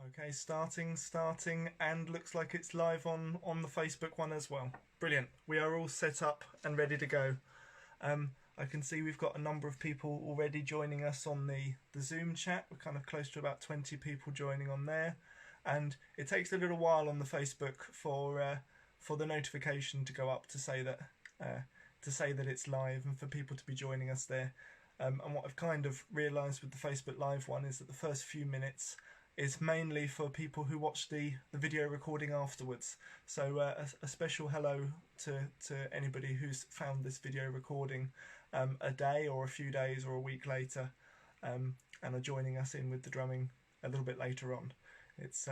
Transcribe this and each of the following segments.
Okay, starting, and looks like it's live on the Facebook one as well. Brilliant. We are all set up and ready to go. I can see we've got a number of people already joining us on the Zoom chat. We're kind of close to about 20 people joining on there, and it takes a little while on the Facebook for the notification to go up to say that it's live and for people to be joining us there. And what I've kind of realised with the Facebook Live one is that the first few minutes is mainly for people who watch the video recording afterwards. So a special hello to anybody who's found this video recording a day or a few days or a week later and are joining us in with the drumming a little bit later on. It's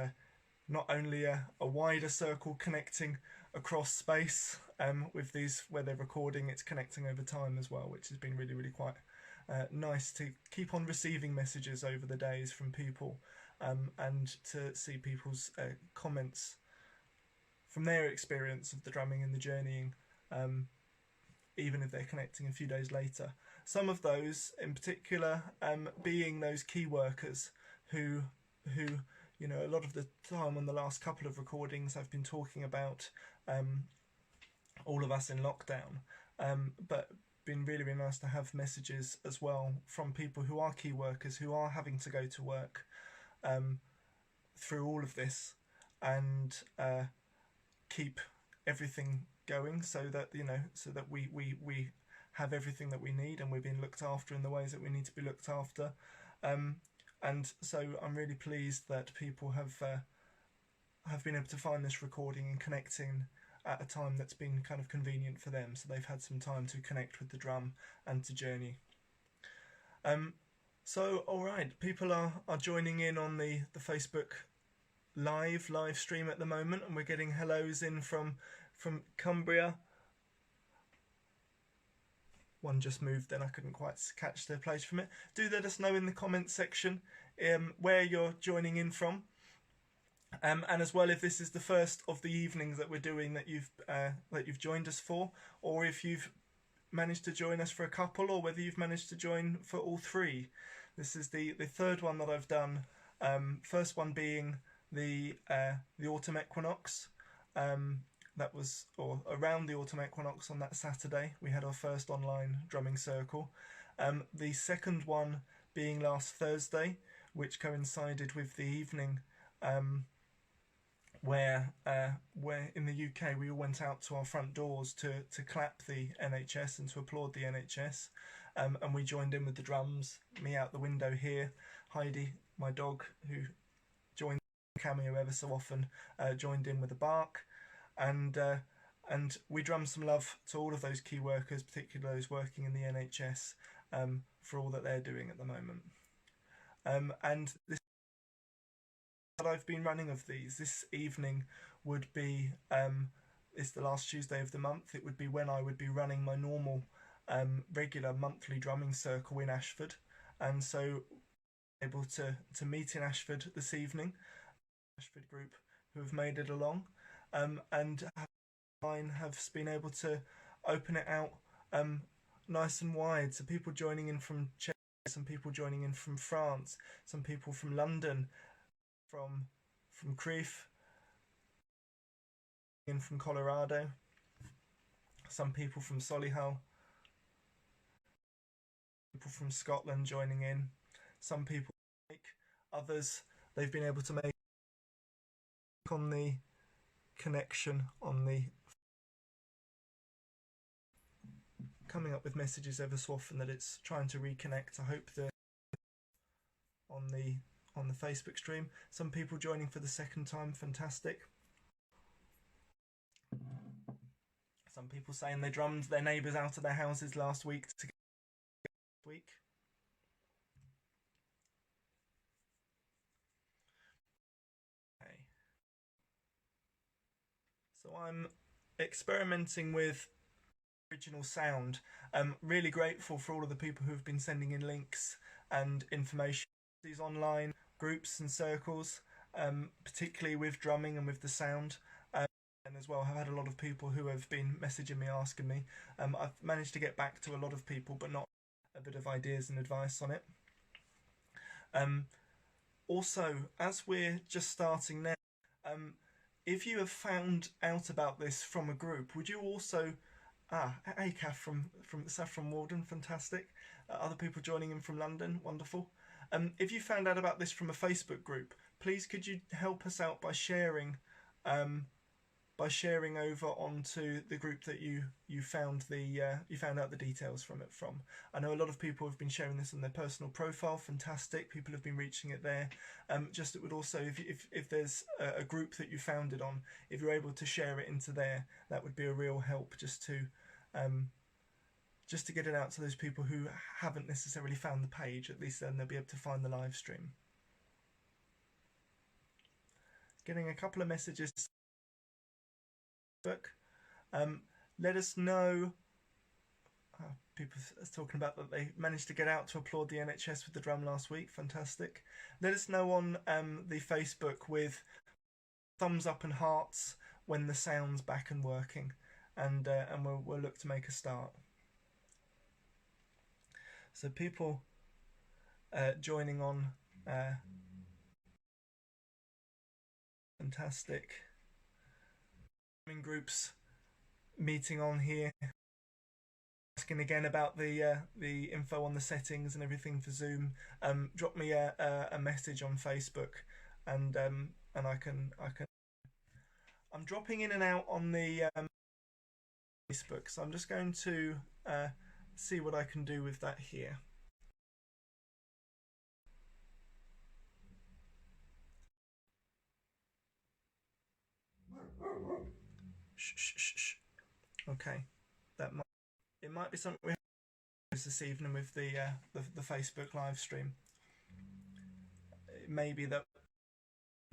not only a wider circle connecting across space with these where they're recording, it's connecting over time as well, which has been really, really quite nice to keep on receiving messages over the days from people and to see people's comments from their experience of the drumming and the journeying, even if they're connecting a few days later. Some of those in particular being those key workers who you know, a lot of the time on the last couple of recordings I've been talking about all of us in lockdown, but been really, really nice to have messages as well from people who are key workers, who are having to go to work through all of this and keep everything going so that, you know, so that we have everything that we need and we're being looked after in the ways that we need to be looked after. And so I'm really pleased that people have been able to find this recording and connecting at a time that's been kind of convenient for them, so they've had some time to connect with the drum and to journey. So all right, people are joining in on the Facebook live stream at the moment, and we're getting hellos in from Cumbria. One just moved, then I couldn't quite catch their place from it. Do let us know in the comments section where you're joining in from. And as well, if this is the first of the evenings that we're doing that you've joined us for, or if you've managed to join us for a couple, or whether you've managed to join for all three. This is the third one that I've done. First one being the autumn equinox. That was around the autumn equinox on that Saturday. We had our first online drumming circle. The second one being last Thursday, which coincided with the evening where in the UK we all went out to our front doors to clap the NHS and to applaud the NHS, and we joined in with the drums, me out the window here, Heidi, my dog, who joined the cameo ever so often, joined in with a bark, and we drummed some love to all of those key workers, particularly those working in the NHS, for all that they're doing at the moment. And this that I've been running of these, this evening would be it's the last Tuesday of the month. It would be when I would be running my normal regular monthly drumming circle in Ashford, and so able to meet in Ashford this evening. Ashford group who have made it along, and mine have been able to open it out nice and wide. So people joining in from Czech, some people joining in from France, some people from London, from Crieff, in from Colorado, some people from Solihull, people from Scotland joining in, some people others they've been able to make on the connection on the coming up with messages ever so often that it's trying to reconnect. I hope that on the Facebook stream. Some people joining for the second time, fantastic. Some people saying they drummed their neighbours out of their houses last week to get this week. Okay. So I'm experimenting with original sound. I'm really grateful for all of the people who have been sending in links and information. These online groups and circles, particularly with drumming and with the sound, and as well have had a lot of people who have been messaging me, asking me. I've managed to get back to a lot of people, but not a bit of ideas and advice on it. Also, as we're just starting now, if you have found out about this from a group, would you also hey Kath from Saffron Walden, fantastic. Other people joining in from London, wonderful. If you found out about this from a Facebook group, please could you help us out by sharing over onto the group that you found out the details from it from. I know a lot of people have been sharing this on their personal profile. Fantastic, people have been reaching it there. Just it would also, if there's a group that you found it on, if you're able to share it into there, that would be a real help just to get it out to those people who haven't necessarily found the page. At least then they'll be able to find the live stream. Getting a couple of messages. Let us know. People are talking about that they managed to get out to applaud the NHS with the drum last week. Fantastic. Let us know on the Facebook with thumbs up and hearts when the sound's back and working, and we'll look to make a start. So people joining on. Fantastic. In groups meeting on here, asking again about the info on the settings and everything for Zoom. Drop me a message on Facebook, and I can. I'm dropping in and out on the Facebook, so I'm just going to see what I can do with that here. Shh. Okay, it might be something we have to do this evening with the Facebook live stream. It may be that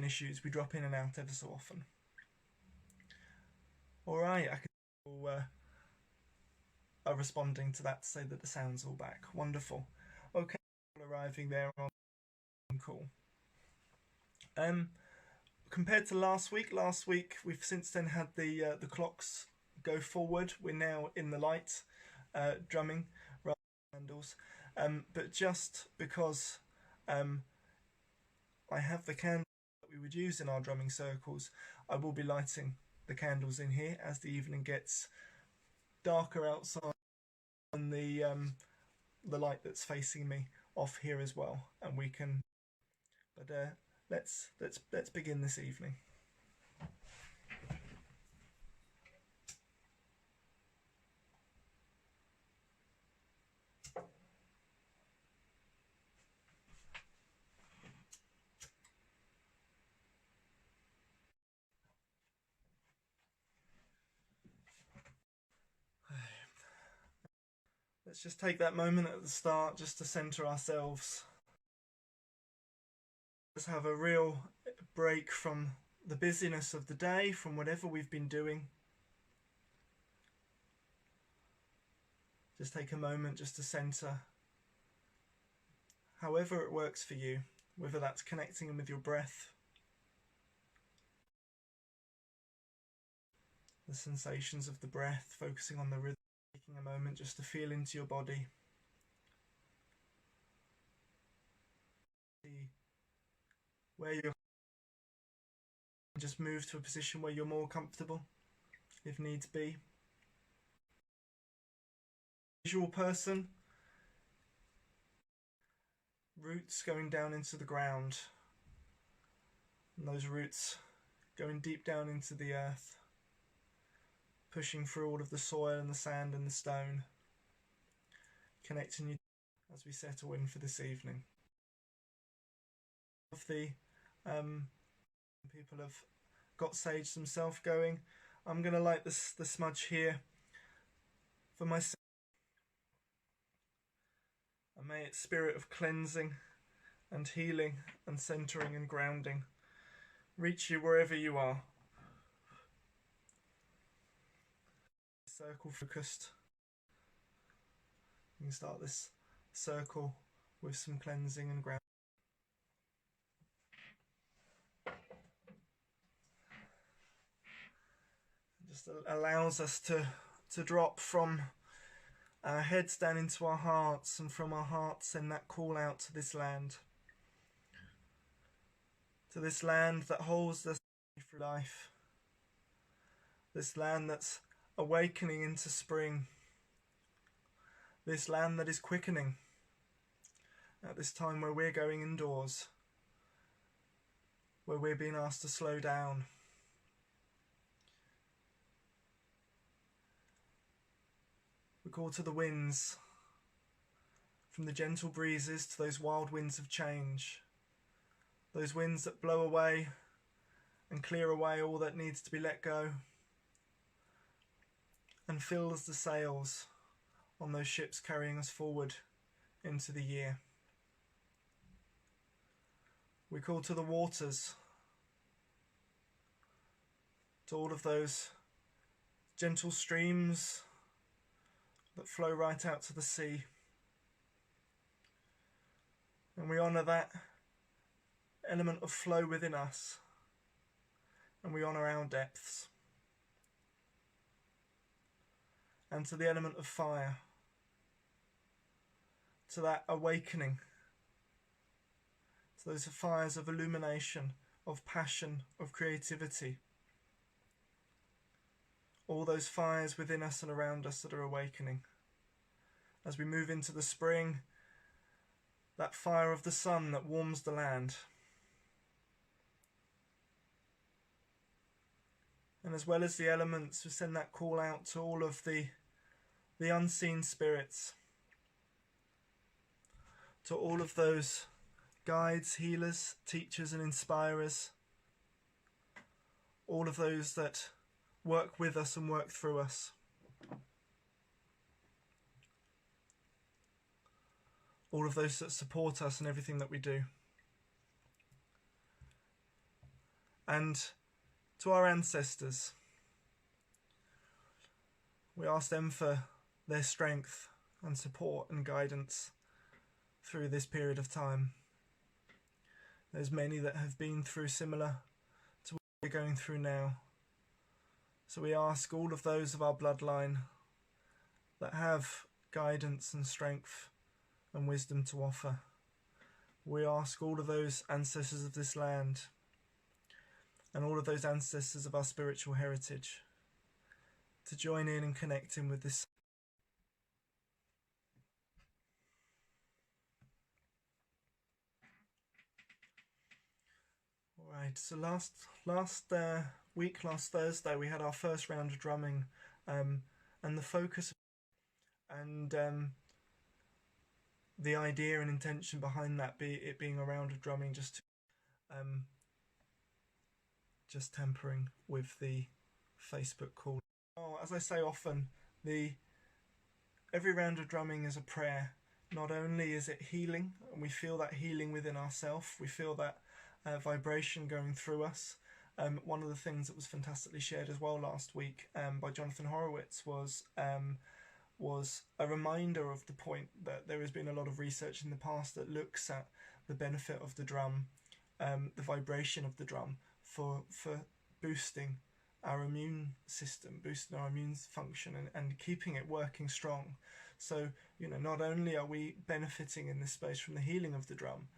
issues we drop in and out ever so often. All right, I can are responding to that to say that the sound's all back. Wonderful. Okay, arriving there on call. Compared to last week we've since then had the clocks go forward. We're now in the light drumming rather than candles, but just because I have the candles that we would use in our drumming circles, I will be lighting the candles in here as the evening gets darker outside, and the light that's facing me off here as well, and we can. But let's begin this evening. Let's just take that moment at the start just to center ourselves. Let's have a real break from the busyness of the day, from whatever we've been doing. Just take a moment just to center however it works for you, whether that's connecting with your breath, the sensations of the breath, focusing on the rhythm, taking a moment just to feel into your body. See where you're. Just move to a position where you're more comfortable, if needs be. Visual person, roots going down into the ground, and those roots going deep down into the earth, pushing through all of the soil and the sand and the stone, connecting you as we settle in for this evening. Of the people have got sage themselves going. I'm going to light the smudge here for myself. And may its spirit of cleansing and healing and centering and grounding reach you wherever you are. Circle focused. You can start this circle with some cleansing and grounding. Just allows us to drop from our heads down into our hearts, and from our hearts send that call out to this land. to this land that holds us through life, this land that's awakening into spring, this land that is quickening at this time where we're going indoors, where we're being asked to slow down. We call to the winds, from the gentle breezes to those wild winds of change, those winds that blow away and clear away all that needs to be let go and fills the sails on those ships carrying us forward into the year. We call to the waters, to all of those gentle streams that flow right out to the sea. And we honour that element of flow within us, and we honour our depths. And to the element of fire, to that awakening, to those fires of illumination, of passion, of creativity. All those fires within us and around us that are awakening. As we move into the spring, that fire of the sun that warms the land. And as well as the elements, we send that call out to all of the unseen spirits, to all of those guides, healers, teachers and inspirers, all of those that work with us and work through us. All of those that support us in everything that we do. And to our ancestors, we ask them for their strength and support and guidance through this period of time. There's many that have been through similar to what we're going through now. So we ask all of those of our bloodline that have guidance and strength and wisdom to offer. We ask all of those ancestors of this land and all of those ancestors of our spiritual heritage to join in and connect in with this. Alright, so last week, last Thursday, we had our first round of drumming, and the focus and the idea and intention behind that it being a round of drumming just tampering with the Facebook call. As I say often, every round of drumming is a prayer. Not only is it healing, and we feel that healing within ourselves, we feel that vibration going through us. One of the things that was fantastically shared as well last week by Jonathan Horowitz was a reminder of the point that there has been a lot of research in the past that looks at the benefit of the drum, the vibration of the drum for boosting our immune system, boosting our immune function and keeping it working strong. So, not only are we benefiting in this space from the healing of the drum,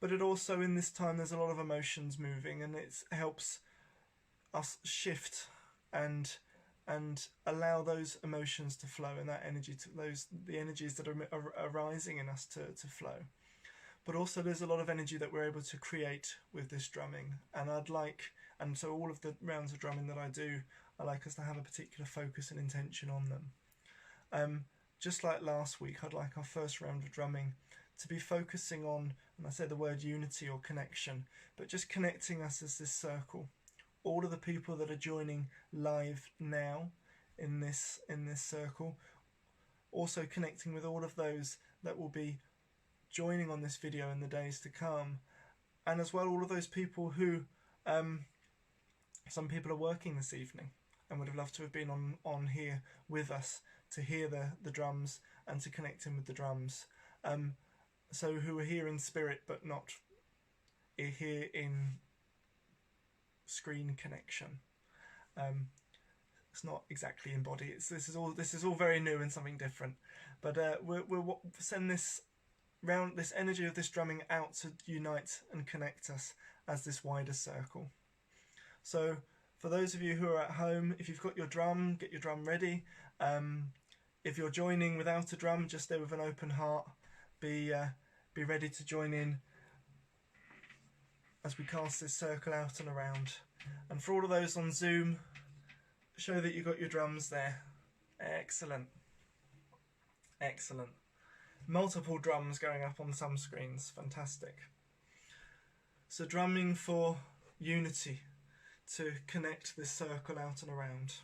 but it also, in this time, there's a lot of emotions moving, and it helps us shift and allow those emotions to flow and that energy to the energies that are arising in us to flow. But also there's a lot of energy that we're able to create with this drumming, and so all of the rounds of drumming that I do, I like us to have a particular focus and intention on them. Just like last week, I'd like our first round of drumming to be focusing on, and I say the word unity or connection, but just connecting us as this circle. All of the people that are joining live now in this circle, also connecting with all of those that will be joining on this video in the days to come, and as well all of those people who some people are working this evening and would have loved to have been on here with us to hear the drums and to connect in with the drums, so who are here in spirit but not here in screen connection. It's not exactly in body. This is all very new and something different. But we'll send this energy of this drumming out to unite and connect us as this wider circle. So for those of you who are at home, if you've got your drum, get your drum ready. If you're joining without a drum, just stay with an open heart. Be ready to join in as we cast this circle out and around. And for all of those on Zoom, show that you've got your drums there. Excellent. Excellent. Multiple drums going up on some screens. Fantastic. So drumming for unity, to connect this circle out and around.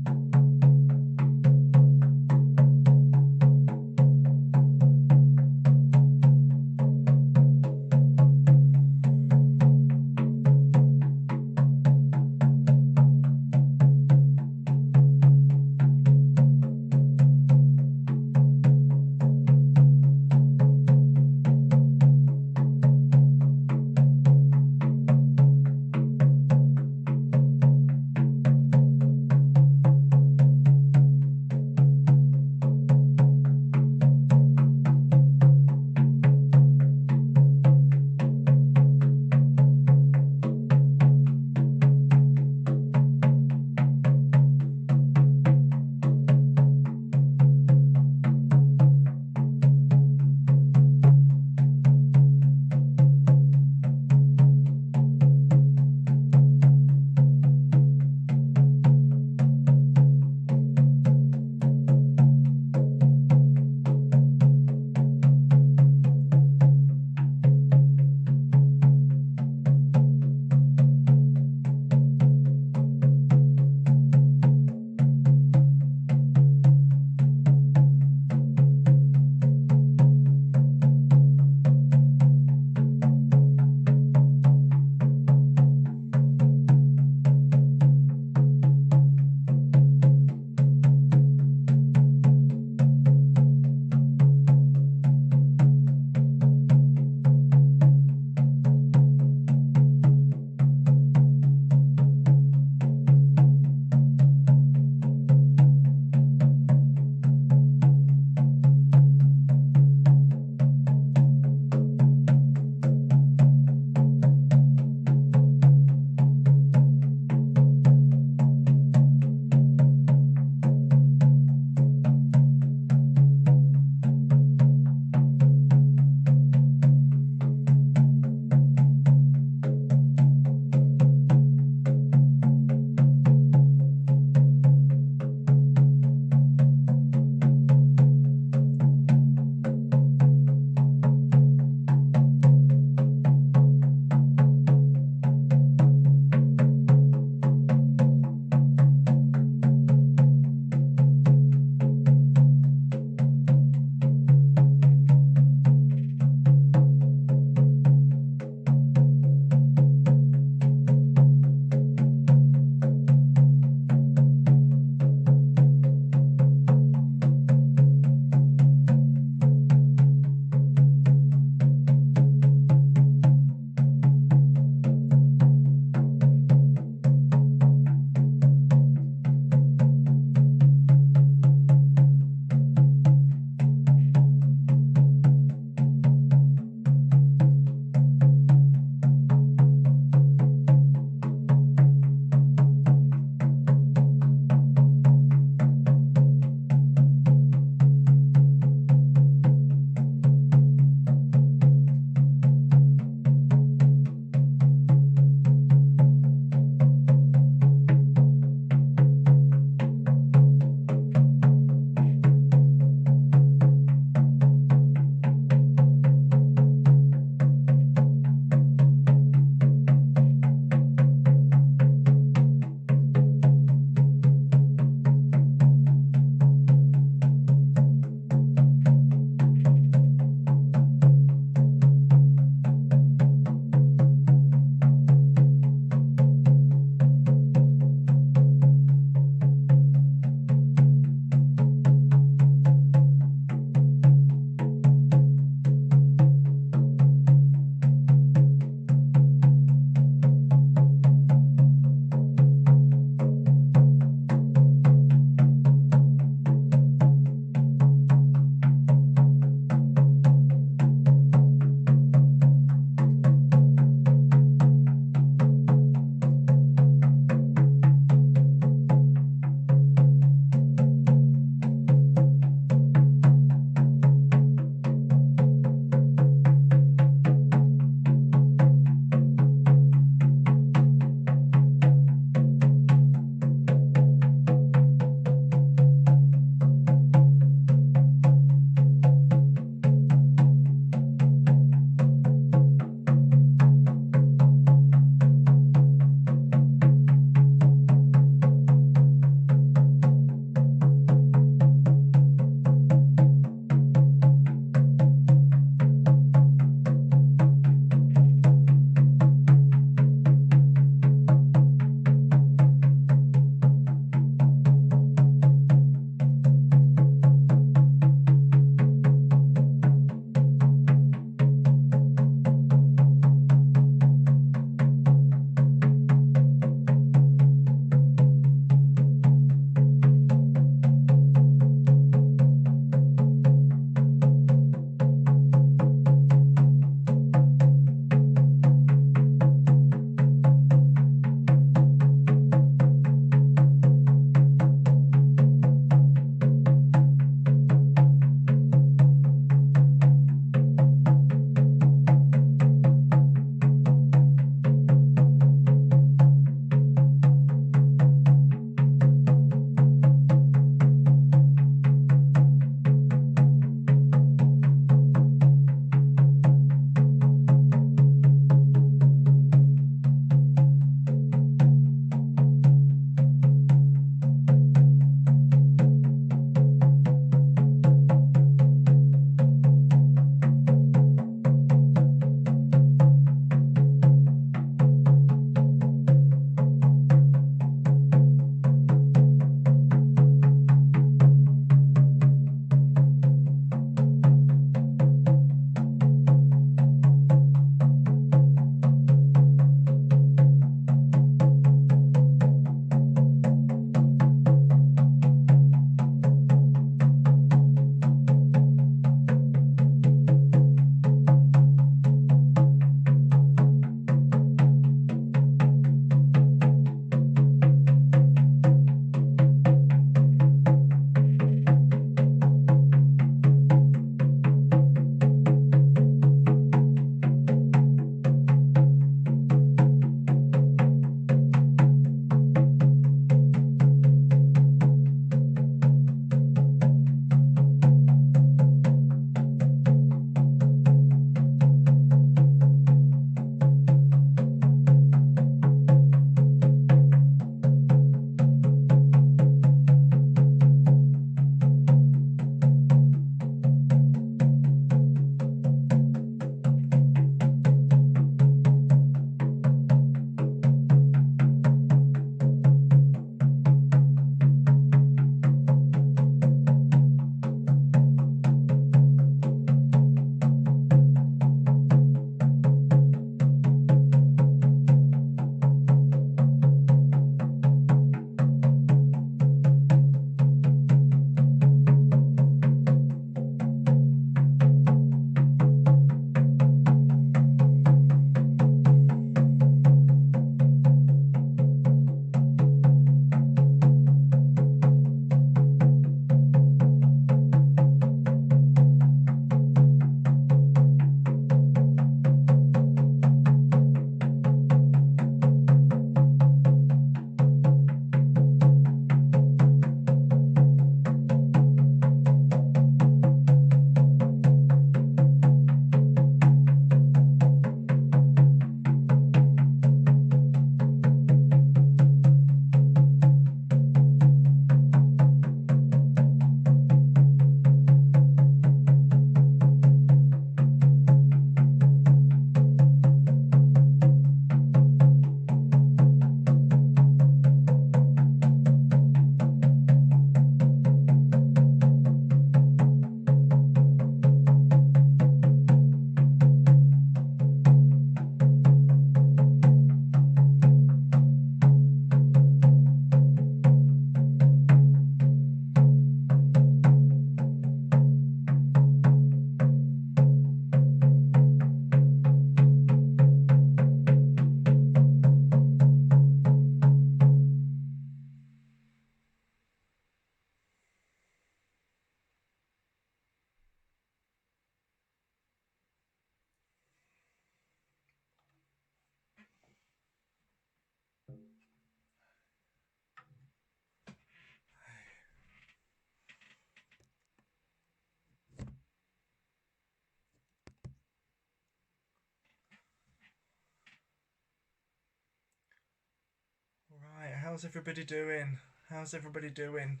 How's everybody doing? How's everybody doing?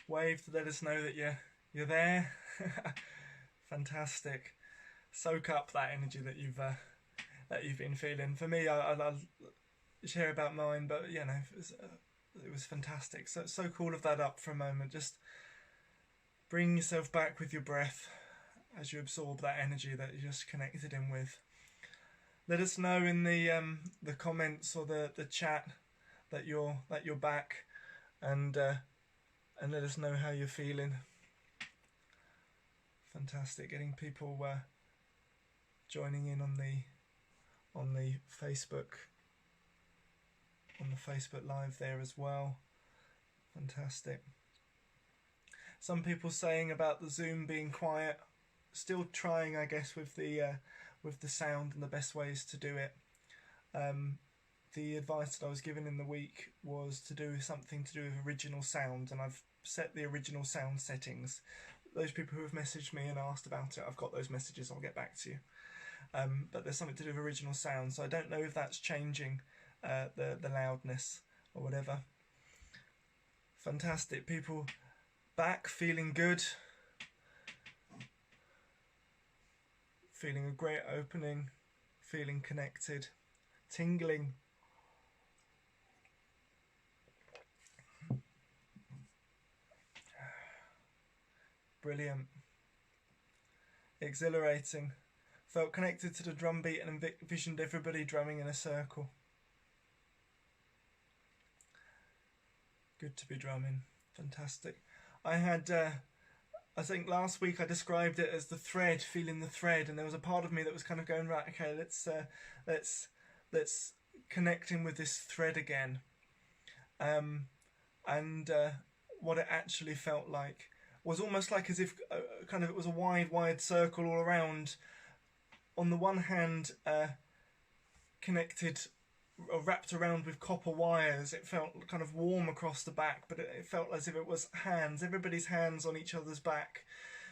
Wave to let us know that you're there. Fantastic. Soak up that energy that you've been feeling. For me, I'll share about mine, but you know, it was fantastic. So cool of that up for a moment. Just bring yourself back with your breath as you absorb that energy that you just connected in with. Let us know in the comments or the chat that you're back, and let us know how you're feeling. Fantastic, getting people joining in on the Facebook Live there as well. Fantastic. Some people saying about the Zoom being quiet. Still trying, I guess, with the sound and the best ways to do it. The advice that I was given in the week was to do something to do with original sound, and I've set the original sound settings. Those people who have messaged me and asked about it, I've got those messages, I'll get back to you. But there's something to do with original sound, so I don't know if that's changing the loudness or whatever. Fantastic, people back, feeling good. Feeling a great opening, feeling connected, tingling. Brilliant. Exhilarating. Felt connected to the drum beat and envisioned everybody drumming in a circle. Good to be drumming. Fantastic. I had, I think last week I described it as the thread, feeling the thread, and there was a part of me that was kind of going, right, okay, let's connect in with this thread again. What it actually felt like was almost like as if kind of it was a wide circle all around. On the one hand, connected or wrapped around with copper wires. It felt kind of warm across the back, but it felt as if it was hands, everybody's hands on each other's back,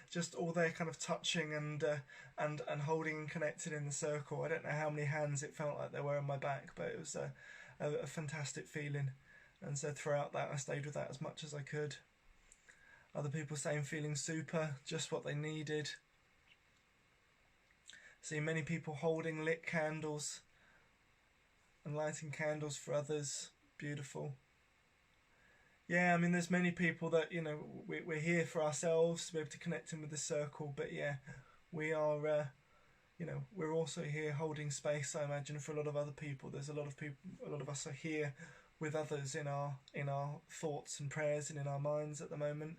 just all there kind of touching and holding and connected in the circle. I don't know how many hands it felt like there were on my back, but it was a fantastic feeling. And so throughout that, I stayed with that as much as I could. Other people saying feeling super, just what they needed. See many people holding lit candles and lighting candles for others. Beautiful. Yeah, I mean, there's many people that, you know, we're here for ourselves to be able to connect in with the circle, but yeah, we are, you know, we're also here holding space, I imagine, for a lot of other people. There's a lot of us are here with others in our thoughts and prayers and in our minds at the moment.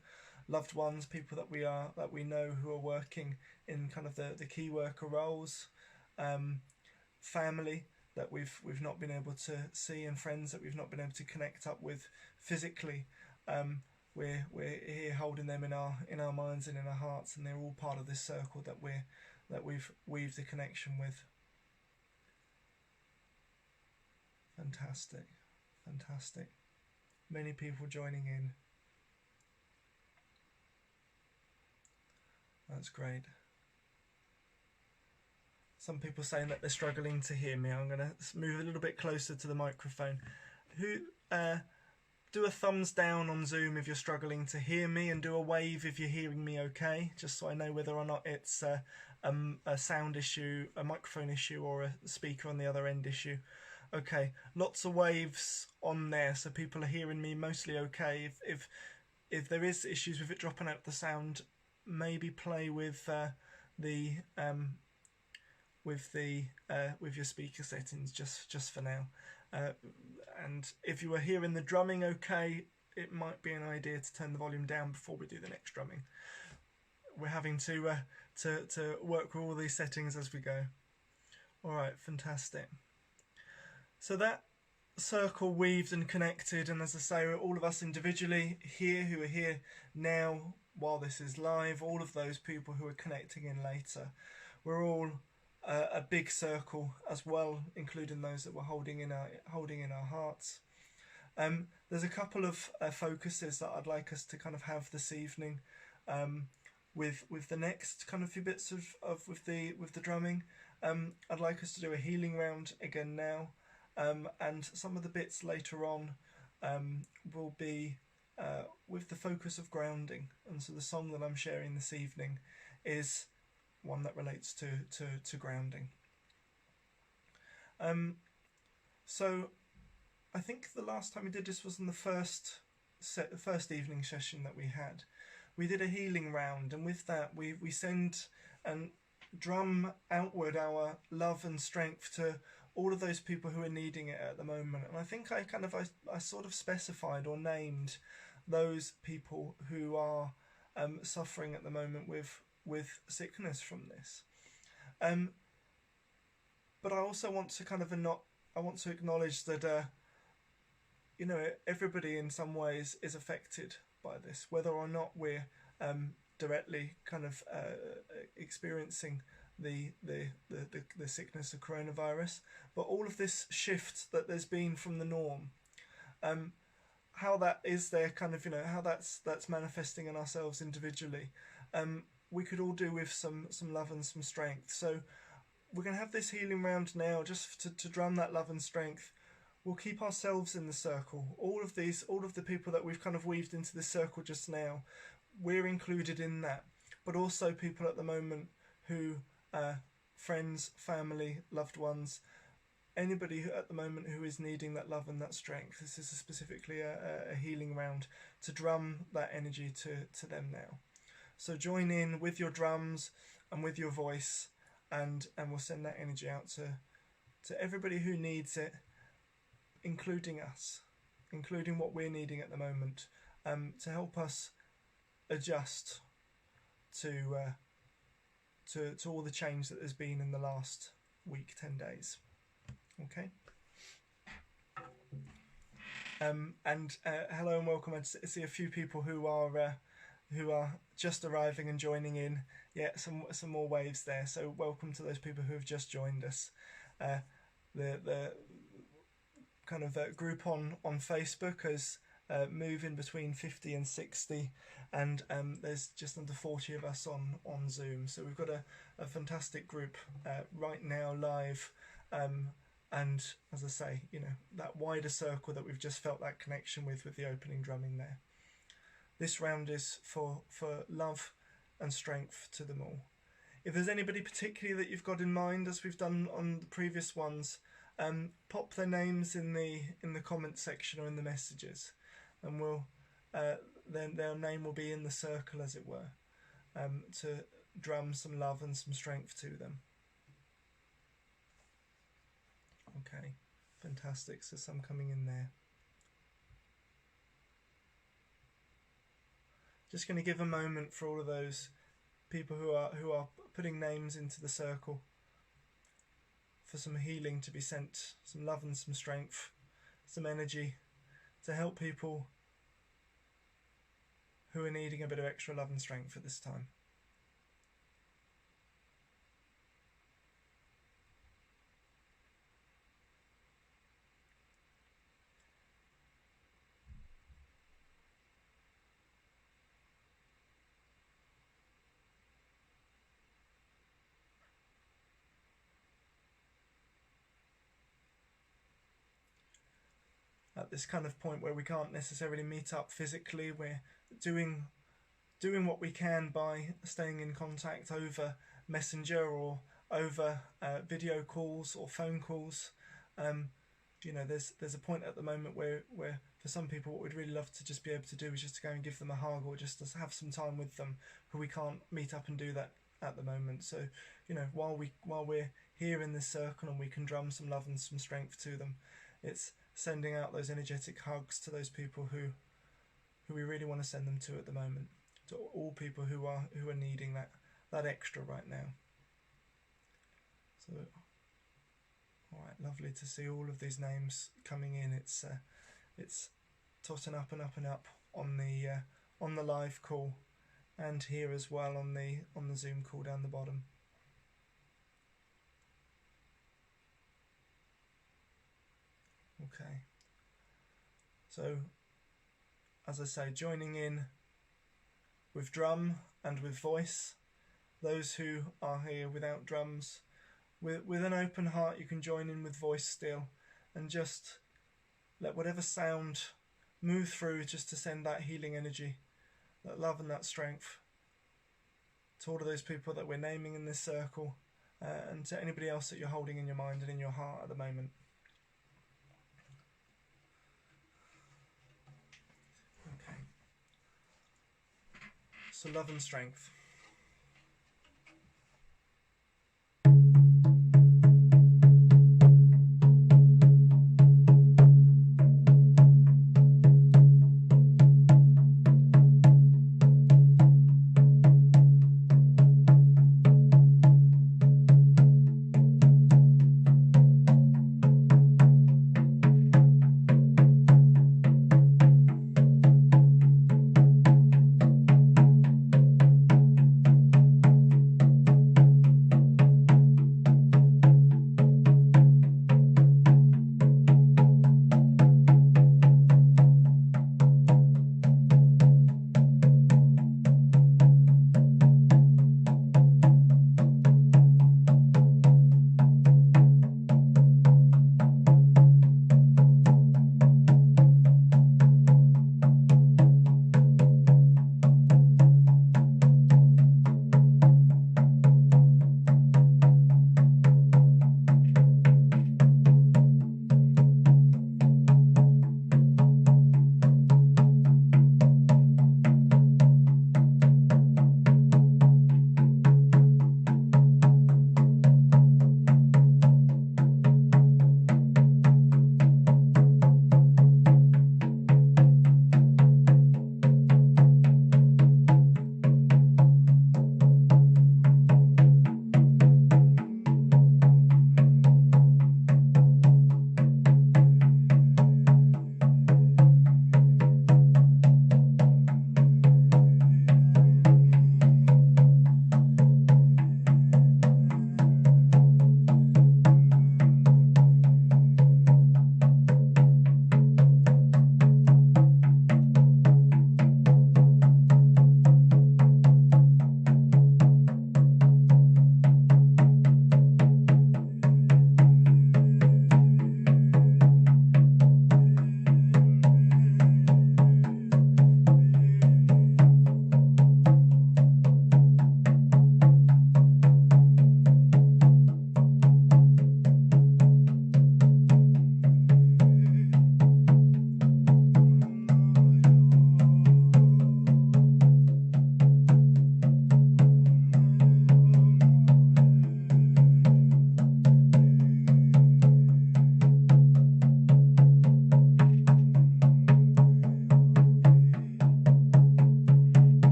Loved ones, people that we know who are working in kind of the key worker roles, family that we've not been able to see, and friends that we've not been able to connect up with physically. We're here holding them in our minds and in our hearts, and they're all part of this circle that we've weaved a connection with. Fantastic. Many people joining in. That's great. Some people saying that they're struggling to hear me. I'm going to move a little bit closer to the microphone. Do a thumbs down on Zoom if you're struggling to hear me, and do a wave if you're hearing me okay, just so I know whether or not it's a sound issue, a microphone issue, or a speaker on the other end issue. Okay, lots of waves on there, so people are hearing me mostly okay. If there is issues with it dropping out the sound, maybe play with your speaker settings just for now. And if you were hearing the drumming okay, it might be an idea to turn the volume down before we do the next drumming. We're having to work with all these settings as we go. All right, fantastic. So that circle weaved and connected, and as I say, all of us individually here who are here now while this is live, all of those people who are connecting in later, we're all a big circle as well, including those that we're holding in our hearts. There's a couple of focuses that I'd like us to kind of have this evening, with the next kind of few bits with the drumming. I'd like us to do a healing round again now, and some of the bits later on will be with the focus of grounding. And so the song that I'm sharing this evening is one that relates to grounding. So I think the last time we did this was in the first evening session that we had. We did a healing round, and with that we send and drum outward our love and strength to all of those people who are needing it at the moment. And I think I sort of specified or named those people who are suffering at the moment with sickness from this. But I also want to acknowledge that everybody in some ways is affected by this, whether or not we're directly experiencing the sickness of coronavirus, but all of this shift that there's been from the norm, how that is there, how that's manifesting in ourselves individually, we could all do with some love and some strength. So we're going to have this healing round now, just to drum that love and strength. We'll keep ourselves in the circle. All of the people that we've kind of weaved into this circle just now, we're included in that. But also people at the moment who, friends, family, loved ones, anybody who at the moment who is needing that love and that strength. This is specifically a healing round to drum that energy to them now. So join in with your drums and with your voice, and we'll send that energy out to everybody who needs it, including us, including what we're needing at the moment, to help us adjust to all the change that there's been in the last week, 10 days. Okay. Hello and welcome. I see a few people who are just arriving and joining in. Yeah, some more waves there. So welcome to those people who have just joined us. The kind of group on Facebook has moving between 50 and 60, and there's just under 40 of us on Zoom. So we've got a fantastic group right now live, and as I say, that wider circle that we've just felt that connection with the opening drumming there. This round is for love and strength to them all. If there's anybody particularly that you've got in mind, as we've done on the previous ones, pop their names in the comment section or in the messages, and we'll then their name will be in the circle, as it were, to drum some love and some strength to them. Okay, fantastic. So some coming in there. Just going to give a moment for all of those people who are putting names into the circle, for some healing to be sent, some love and some strength, some energy to help people who are needing a bit of extra love and strength at this time. At this kind of point where we can't necessarily meet up physically, we're doing what we can by staying in contact over Messenger or over video calls or phone calls. There's a point at the moment where for some people what we'd really love to just be able to do is just to go and give them a hug, or just to have some time with them, who we can't meet up and do that at the moment. So while we're here in this circle and we can drum some love and some strength to them, it's sending out those energetic hugs to those people who we really want to send them to at the moment, to all people who are needing that extra right now. So, all right, lovely to see all of these names coming in. It's totting up and up and up on the live call, and here as well on the Zoom call down the bottom. Okay, so as I say, joining in with drum and with voice. Those who are here without drums, with an open heart, you can join in with voice still, and just let whatever sound move through just to send that healing energy, that love and that strength to all of those people that we're naming in this circle, and to anybody else that you're holding in your mind and in your heart at the moment. Okay. So love and strength.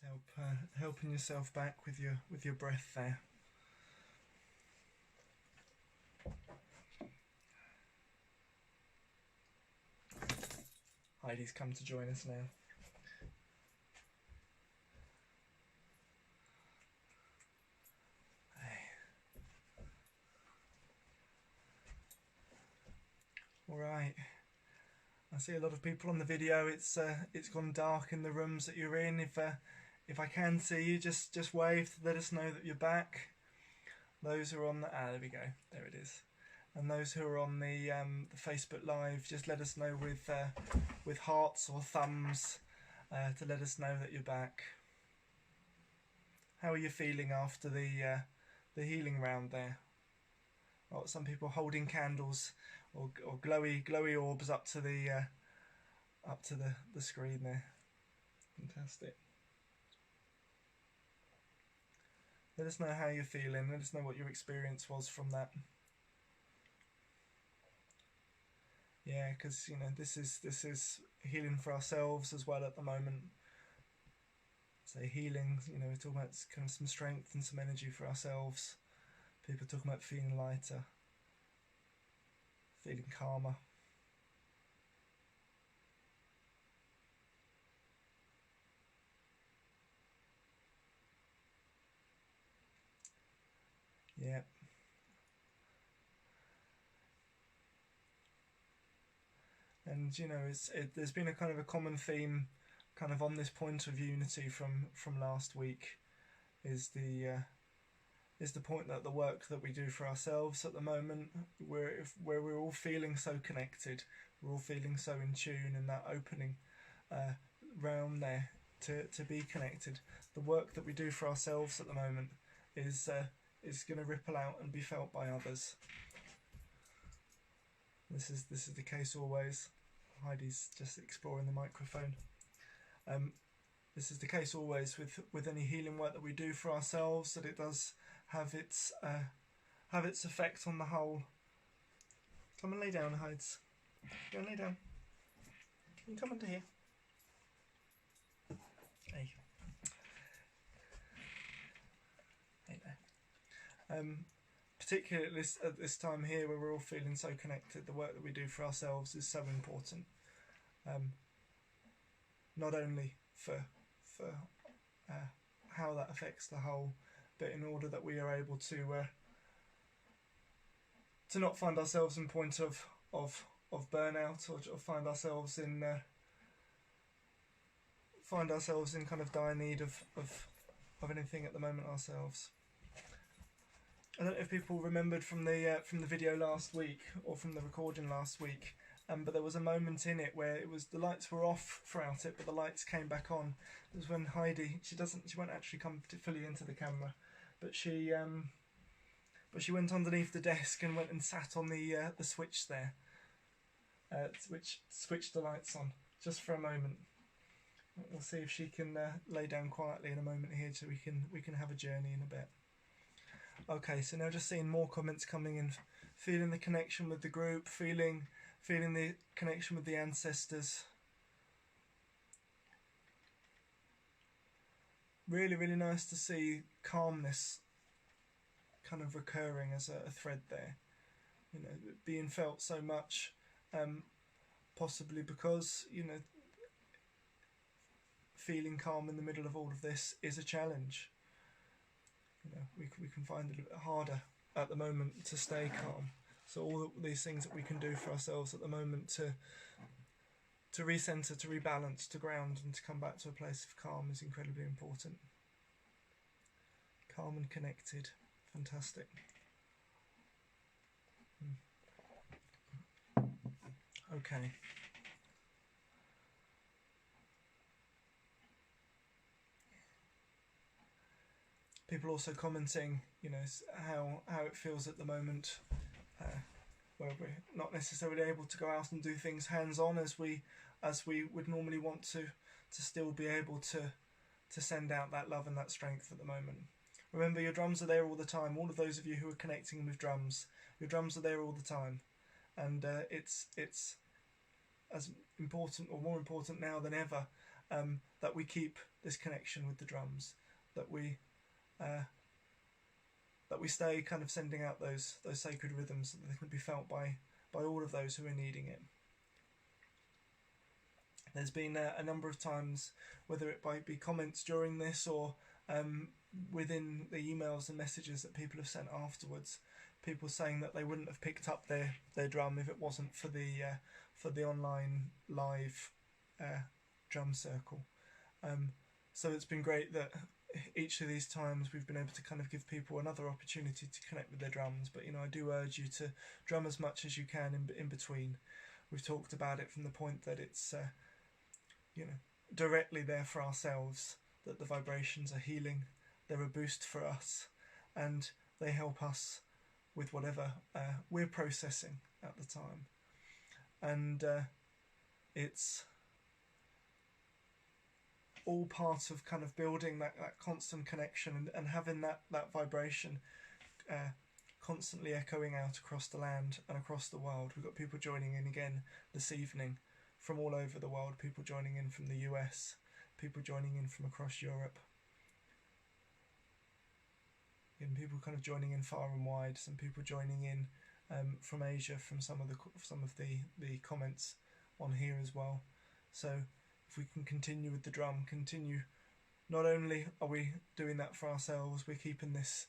Just helping yourself back with your breath there. Heidi's come to join us now. All right. I see a lot of people on the video. It's gone dark in the rooms that you're in. If I can see you, just wave to let us know that you're back. Those who are on the there we go. There it is. And those who are on the Facebook Live, just let us know with hearts or thumbs to let us know that you're back. How are you feeling after the healing round there? Oh, some people holding candles or glowy orbs up to the screen there. Fantastic. Let us know how you're feeling. Let us know what your experience was from that. Yeah, because you know this is healing for ourselves as well at the moment. So healing, you know, we're talking about kind of some strength and some energy for ourselves. People talking about feeling lighter, feeling calmer. Yeah. And you know, there's been a kind of a common theme, kind of on this point of unity from last week, is the point that the work that we do for ourselves at the moment, where we're all feeling so connected, we're all feeling so in tune, and that opening realm there to be connected. The work that we do for ourselves at the moment is going to ripple out and be felt by others. This is the case always. Heidi's just exploring the microphone. This is the case always with any healing work that we do for ourselves, that it does have its effect on the whole. Come and lay down, Heids. Go and lay down. Can you come under here? Hey. Hey there. Particularly at this time here, where we're all feeling so connected, the work that we do for ourselves is so important. Not only for how that affects the whole, but in order that we are able to not find ourselves in point of burnout, or find ourselves in kind of dire need of anything at the moment ourselves. I don't know if people remembered from the video last week, or from the recording last week, but there was a moment in it where the lights were off throughout it, but the lights came back on. It was when Heidi, she won't actually come fully into the camera, but she went underneath the desk and went and sat on the switch there, which switched the lights on just for a moment. We'll see if she can lay down quietly in a moment here, so we can have a journey in a bit. Okay, so now just seeing more comments coming in, feeling the connection with the group, feeling the connection with the ancestors. Really, really nice to see calmness kind of recurring as a thread there. You know, being felt so much, possibly because, you know, feeling calm in the middle of all of this is a challenge. You know, we can find it a little bit harder at the moment to stay calm. So all these things that we can do for ourselves at the moment to recenter, to rebalance, to ground, and to come back to a place of calm is incredibly important. Calm and connected. Fantastic. Okay. People also commenting, you know, how it feels at the moment, where we're not necessarily able to go out and do things hands-on as we would normally want to still be able to send out that love and that strength at the moment. Remember, your drums are there all the time. All of those of you who are connecting with drums, your drums are there all the time, and it's as important, or more important now than ever, that we keep this connection with the drums, that we stay kind of sending out those sacred rhythms, so that they can be felt by all of those who are needing it. There's been a number of times, whether it might be comments during this or within the emails and messages that people have sent afterwards, people saying that they wouldn't have picked up their drum if it wasn't for the online live drum circle. So it's been great that each of these times we've been able to kind of give people another opportunity to connect with their drums. But I do urge you to drum as much as you can in between. We've talked about it from the point that it's directly there for ourselves, that the vibrations are healing, they're a boost for us, and they help us with whatever we're processing at the time. And it's all part of kind of building that constant connection and having that vibration constantly echoing out across the land and across the world. We've got people joining in again this evening from all over the world, people joining in from the US, people joining in from across Europe, and people kind of joining in far and wide, some people joining in from Asia, from some of the comments on here as well. So if we can continue with the drum, not only are we doing that for ourselves, we're keeping this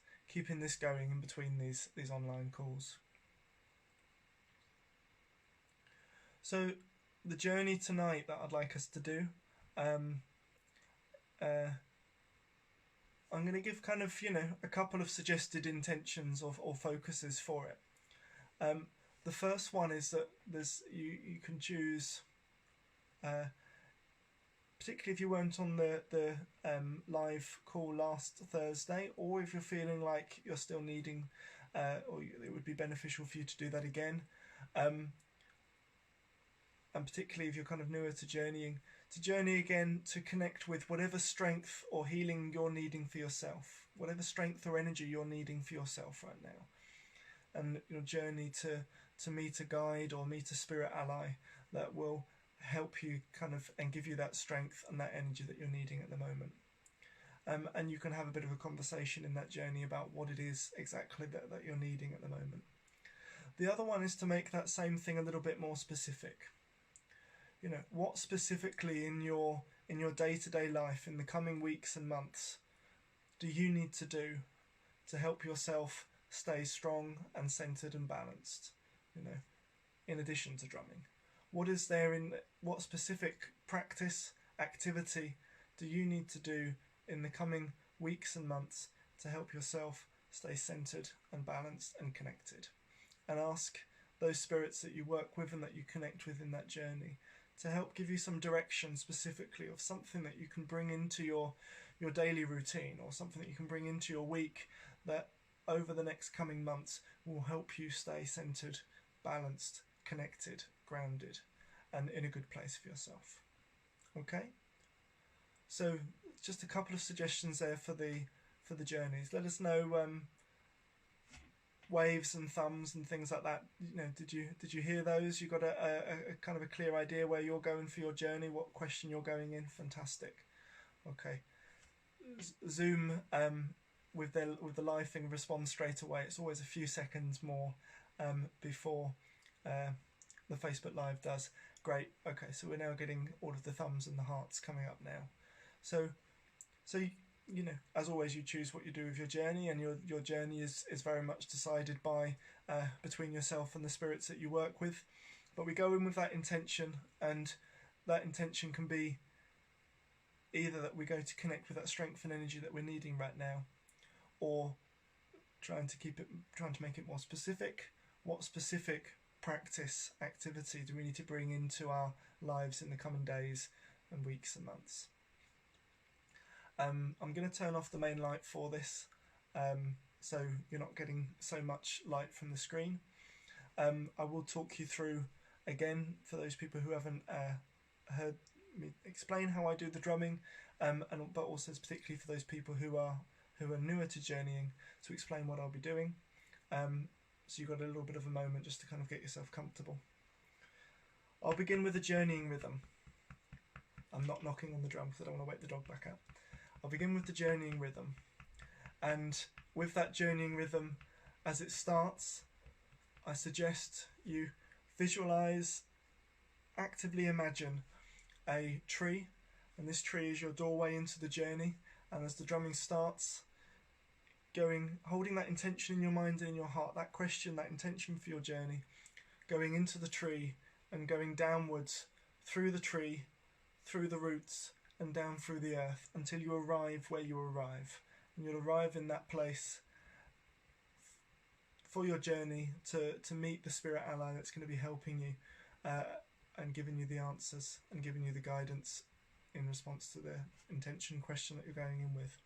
going in between these online calls. So the journey tonight that I'd like us to do, I'm going to give kind of a couple of suggested intentions or focuses for it. The first one is that you can choose, particularly if you weren't on the live call last Thursday, or if you're feeling like you're still needing, or it would be beneficial for you to do that again. And particularly if you're kind of newer to journeying, to journey again, to connect with whatever strength or healing you're needing for yourself, whatever strength or energy you're needing for yourself right now. And journey to meet a guide or meet a spirit ally that will help you kind of and give you that strength and that energy that you're needing at the moment. And you can have a bit of a conversation in that journey about what it is exactly that you're needing at the moment. The other one is to make that same thing a little bit more specific. What specifically in your day-to-day life in the coming weeks and months do you need to do to help yourself stay strong and centered and balanced, in addition to drumming? What specific practice, activity do you need to do in the coming weeks and months to help yourself stay centered and balanced and connected? And ask those spirits that you work with and that you connect with in that journey to help give you some direction specifically of something that you can bring into your daily routine, or something that you can bring into your week that over the next coming months will help you stay centered, balanced, connected, grounded, and in a good place for yourself. Okay? So just a couple of suggestions there for the journeys. Let us know waves and thumbs and things like that. Did you hear those? You got a kind of a clear idea where you're going for your journey, what question you're going in? Fantastic. Okay. Zoom with the live thing responds straight away. It's always a few seconds more before the Facebook Live does. Great. Okay, so we're now getting all of the thumbs and the hearts coming up now. So as always, you choose what you do with your journey, and your journey is very much decided by between yourself and the spirits that you work with. But we go in with that intention, and that intention can be either that we go to connect with that strength and energy that we're needing right now, or trying to make it more specific. What specific practice, activity do we need to bring into our lives in the coming days and weeks and months? I'm going to turn off the main light for this, so you're not getting so much light from the screen. I will talk you through again, for those people who haven't heard me explain how I do the drumming, but also particularly for those people who are newer to journeying, to explain what I'll be doing. So you've got a little bit of a moment just to kind of get yourself comfortable. I'll begin with a journeying rhythm. I'm not knocking on the drum because I don't want to wake the dog back out. I'll begin with the journeying rhythm. And with that journeying rhythm, as it starts, I suggest you visualize, actively imagine a tree, and this tree is your doorway into the journey. And as the drumming starts, holding that intention in your mind and in your heart, that question, that intention for your journey, going into the tree and going downwards through the tree, through the roots and down through the earth until you arrive where you arrive. And you'll arrive in that place for your journey to meet the spirit ally that's going to be helping you and giving you the answers and giving you the guidance in response to the intention question that you're going in with.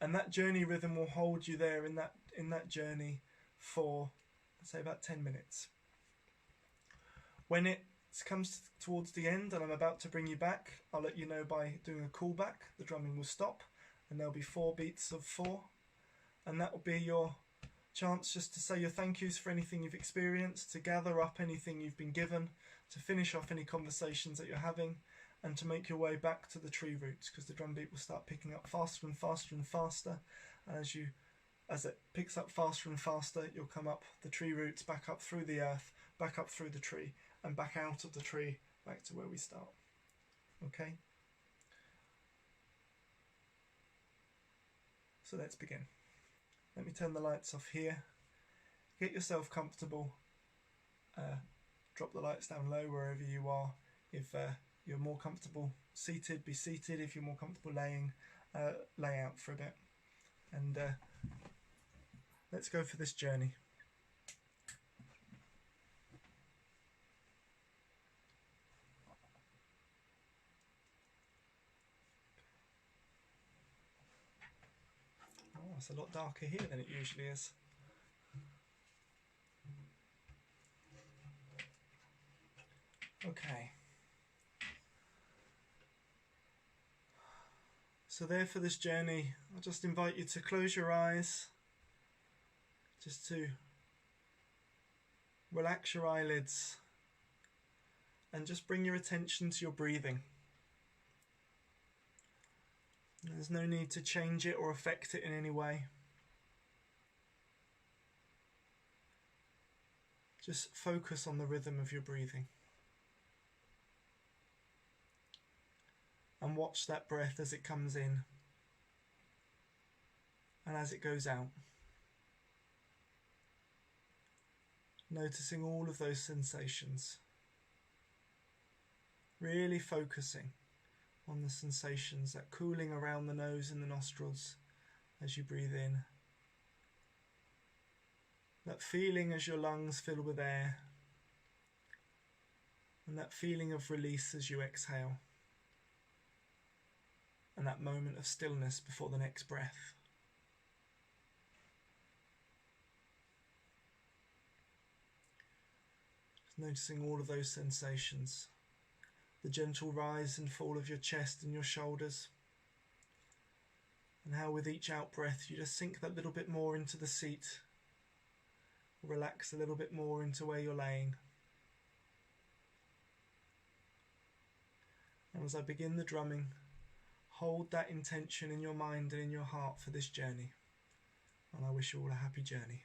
And that journey rhythm will hold you there in that journey for, let's say, about 10 minutes. When it comes towards the end and I'm about to bring you back, I'll let you know by doing a callback. The drumming will stop and there'll be 4 beats of 4, and that will be your chance just to say your thank yous for anything you've experienced, to gather up anything you've been given, to finish off any conversations that you're having, and to make your way back to the tree roots, because the drum beat will start picking up faster and faster and faster. And as it picks up faster and faster, you'll come up the tree roots, back up through the earth, back up through the tree, and back out of the tree, back to where we start. Okay? So let's begin. Let me turn the lights off here. Get yourself comfortable. Drop the lights down low wherever you are. If you're more comfortable seated, be seated. If you're more comfortable laying, lay out for a bit. And let's go for this journey. Oh, it's a lot darker here than it usually is. Okay. So there for this journey, I'll just invite you to close your eyes, just to relax your eyelids and just bring your attention to your breathing. There's no need to change it or affect it in any way. Just focus on the rhythm of your breathing. And watch that breath as it comes in and as it goes out. Noticing all of those sensations. Really focusing on the sensations, that cooling around the nose and the nostrils as you breathe in. That feeling as your lungs fill with air. And that feeling of release as you exhale. And that moment of stillness before the next breath. Just noticing all of those sensations. The gentle rise and fall of your chest and your shoulders. And how with each out breath you just sink that little bit more into the seat. Relax a little bit more into where you're laying. And as I begin the drumming, hold that intention in your mind and in your heart for this journey. And I wish you all a happy journey.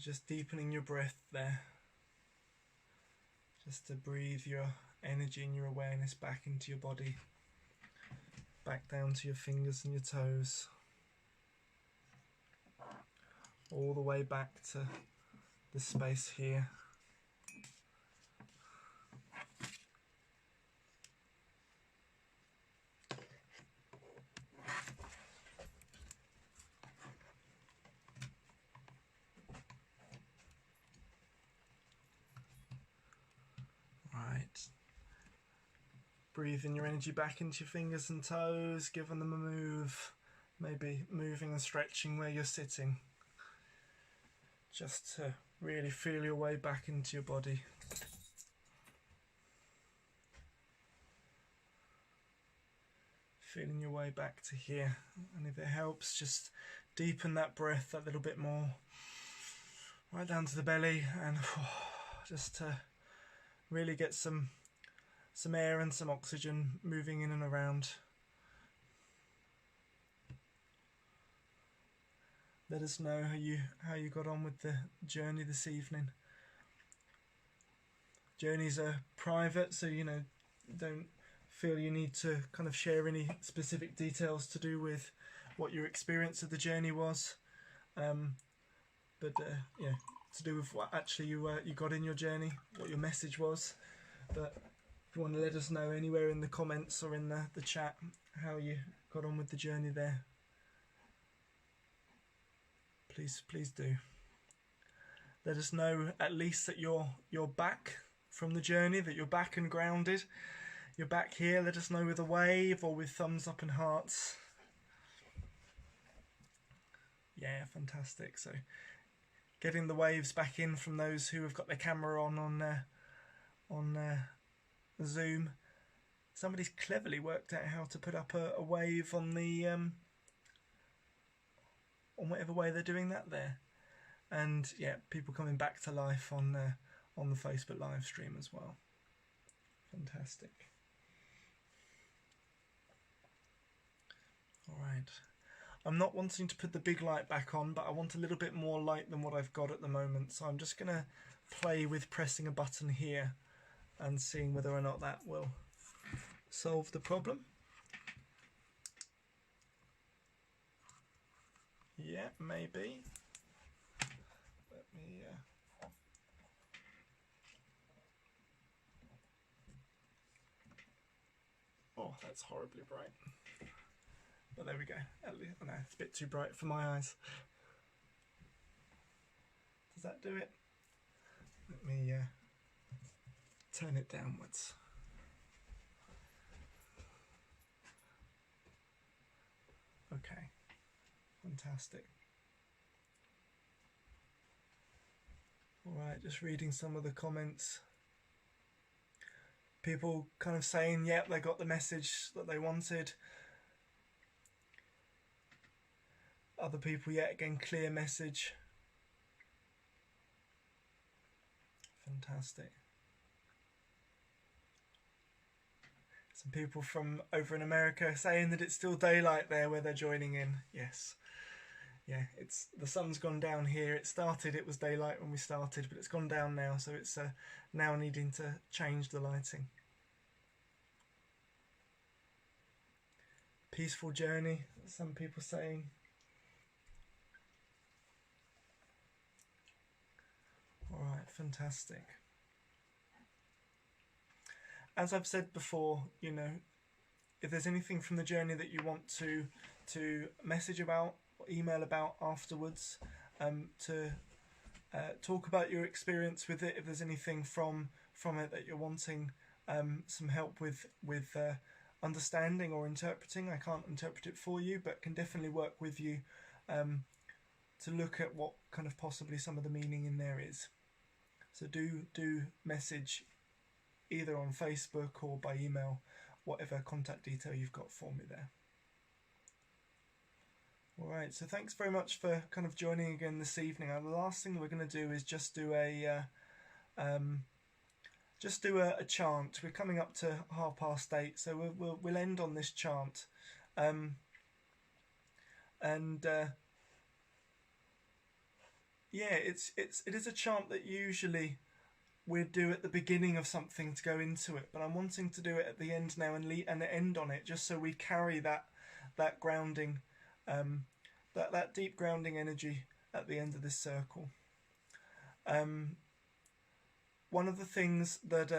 just deepening your breath there, just to breathe your energy and your awareness back into your body, back down to your fingers and your toes, all the way back to this space here. Right. Breathing your energy back into your fingers and toes, giving them a move, maybe moving and stretching where you're sitting, just to really feel your way back into your body. Feeling your way back to here, and if it helps, just deepen that breath a little bit more, right down to the belly, and just to really get some air and some oxygen moving in and around. Let us know how you got on with the journey this evening. Journeys are private, so don't feel you need to kind of share any specific details to do with what your experience of the journey was, but to do with what actually you got in your journey, what your message was. But if you want to let us know anywhere in the comments or in the chat how you got on with the journey there, please do. Let us know at least that you're back from the journey, that you're back and grounded. You're back here. Let us know with a wave or with thumbs up and hearts. Yeah, fantastic. So getting the waves back in from those who have got their camera on Zoom. Somebody's cleverly worked out how to put up a wave on the on whatever way they're doing that there, and yeah, people coming back to life on the Facebook live stream as well. Fantastic. All right. I'm not wanting to put the big light back on, but I want a little bit more light than what I've got at the moment. So I'm just going to play with pressing a button here and seeing whether or not that will solve the problem. Yeah, maybe. Let me... Oh, that's horribly bright. But there we go. At least, no, it's a bit too bright for my eyes. Does that do it? Let me turn it downwards. Okay, fantastic. All right, just reading some of the comments. People kind of saying, yep, they got the message that they wanted. Other people, yet again, clear message. Fantastic. Some people from over in America saying that it's still daylight there where they're joining in. Yes. Yeah, the sun's gone down here. It was daylight when we started, but it's gone down now, so it's now needing to change the lighting. Peaceful journey, some people saying. All right, fantastic. As I've said before, if there's anything from the journey that you want to message about, or email about afterwards, to talk about your experience with it, if there's anything from it that you're wanting some help with understanding or interpreting, I can't interpret it for you, but can definitely work with you to look at what kind of possibly some of the meaning in there is. So do message either on Facebook or by email, whatever contact detail you've got for me there. All right, so thanks very much for kind of joining again this evening. The last thing we're going to do is just do a chant. We're coming up to 8:30, so we'll end on this chant, and yeah, it is a chant that usually we'd do at the beginning of something to go into it, but I'm wanting to do it at the end now and end on it, just so we carry that grounding, that deep grounding energy at the end of this circle. One of the things that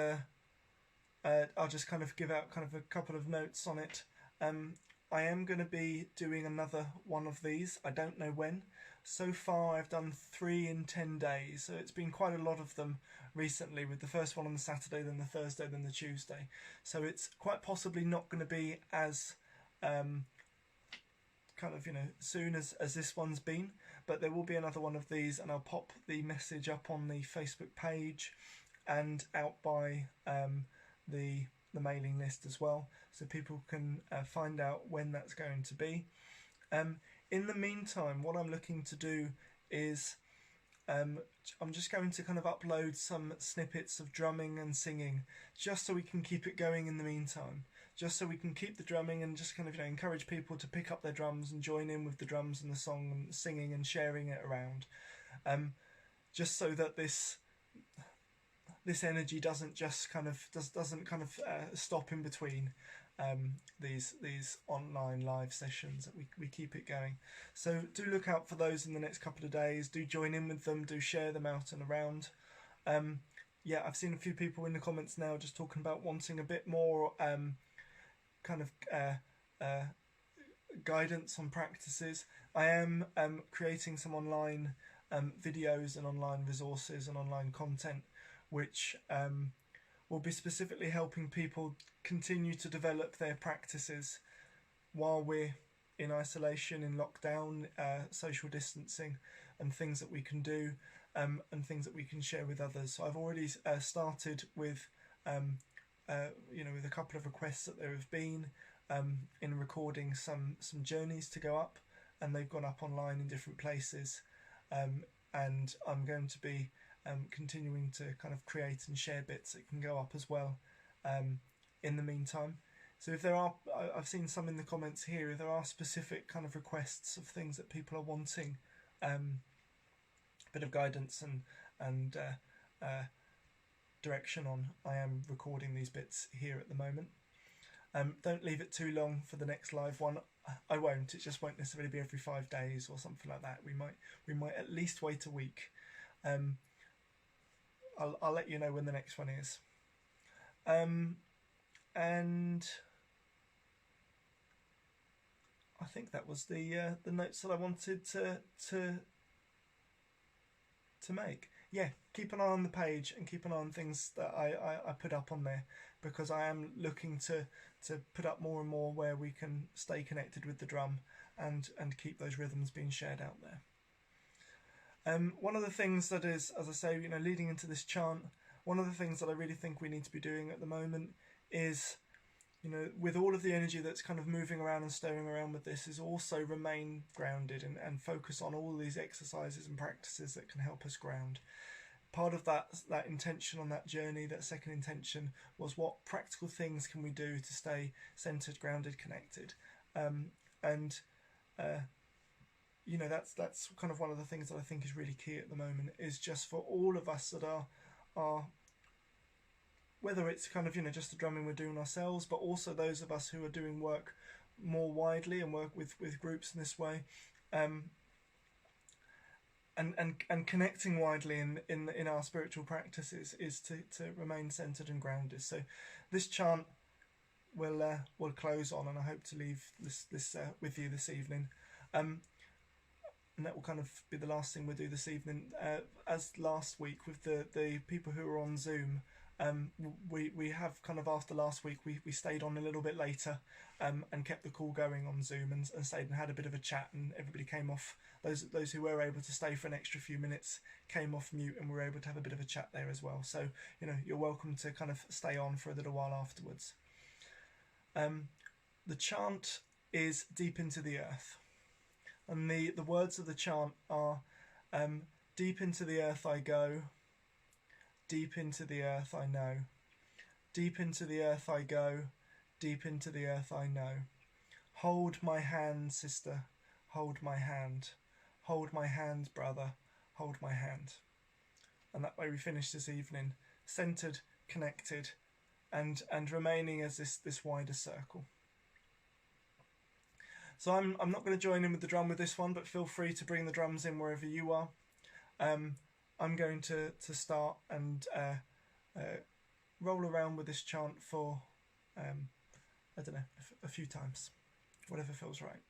I'll just kind of give out kind of a couple of notes on it. I am going to be doing another one of these. I don't know when. So far I've done 3 in 10 days, so it's been quite a lot of them recently, with the first one on the Saturday, then the Thursday, then the Tuesday. So it's quite possibly not going to be as kind of, soon as this one's been, but there will be another one of these, and I'll pop the message up on the Facebook page and out by the mailing list as well, so people can find out when that's going to be. In the meantime, what I'm looking to do is I'm just going to kind of upload some snippets of drumming and singing, just so we can keep it going in the meantime, just so we can keep the drumming and just kind of encourage people to pick up their drums and join in with the drums and the song and singing and sharing it around, just so that this energy doesn't just kind of stop in between these online live sessions, that we keep it going. So do look out for those in the next couple of days. Do join in with them, do share them out and around. Yeah, I've seen a few people in the comments now just talking about wanting a bit more kind of guidance on practices. I am creating some online videos and online resources and online content, which will be specifically helping people continue to develop their practices while we're in isolation, in lockdown, social distancing, and things that we can do, and things that we can share with others. So I've already started with, with a couple of requests that there have been in recording some journeys to go up, and they've gone up online in different places, and I'm going to be continuing to kind of create and share bits that can go up as well in the meantime. So if there are, I've seen some in the comments here, if there are specific kind of requests of things that people are wanting a bit of guidance and direction on, I am recording these bits here at the moment. Don't leave it too long for the next live one. I won't. It just won't necessarily be every 5 days or something like that. We might at least wait a week. I'll let you know when the next one is. And I think that was the notes that I wanted to make. Yeah, keep an eye on the page and keep an eye on things that I put up on there, because I am looking to put up more and more where we can stay connected with the drum and keep those rhythms being shared out there. One of the things that is, as I say, leading into this chant, one of the things that I really think we need to be doing at the moment is, with all of the energy that's kind of moving around and stirring around with this, is also remain grounded and focus on all these exercises and practices that can help us ground. Part of that intention on that journey, that second intention, was what practical things can we do to stay centered, grounded, connected, that's kind of one of the things that I think is really key at the moment, is just for all of us that are whether it's kind of just the drumming we're doing ourselves, but also those of us who are doing work more widely and work with groups in this way, and connecting widely in our spiritual practices, is to remain centered and grounded. So this chant will close on, and I hope to leave this with you this evening. And that will kind of be the last thing we'll do this evening. As last week with the people who were on Zoom, we have kind of, after last week, we stayed on a little bit later and kept the call going on Zoom and stayed and had a bit of a chat, and everybody came off, those who were able to stay for an extra few minutes came off mute and were able to have a bit of a chat there as well. So you're welcome to kind of stay on for a little while afterwards. The chant is Deep Into the Earth. And the words of the chant are, deep into the earth I go, deep into the earth I know, deep into the earth I go, deep into the earth I know. Hold my hand, sister, hold my hand brother, hold my hand. And that way we finish this evening centered, connected, and remaining as this wider circle. So I'm not going to join in with the drum with this one, but feel free to bring the drums in wherever you are. I'm going to start and roll around with this chant for I don't know, a few times, whatever feels right.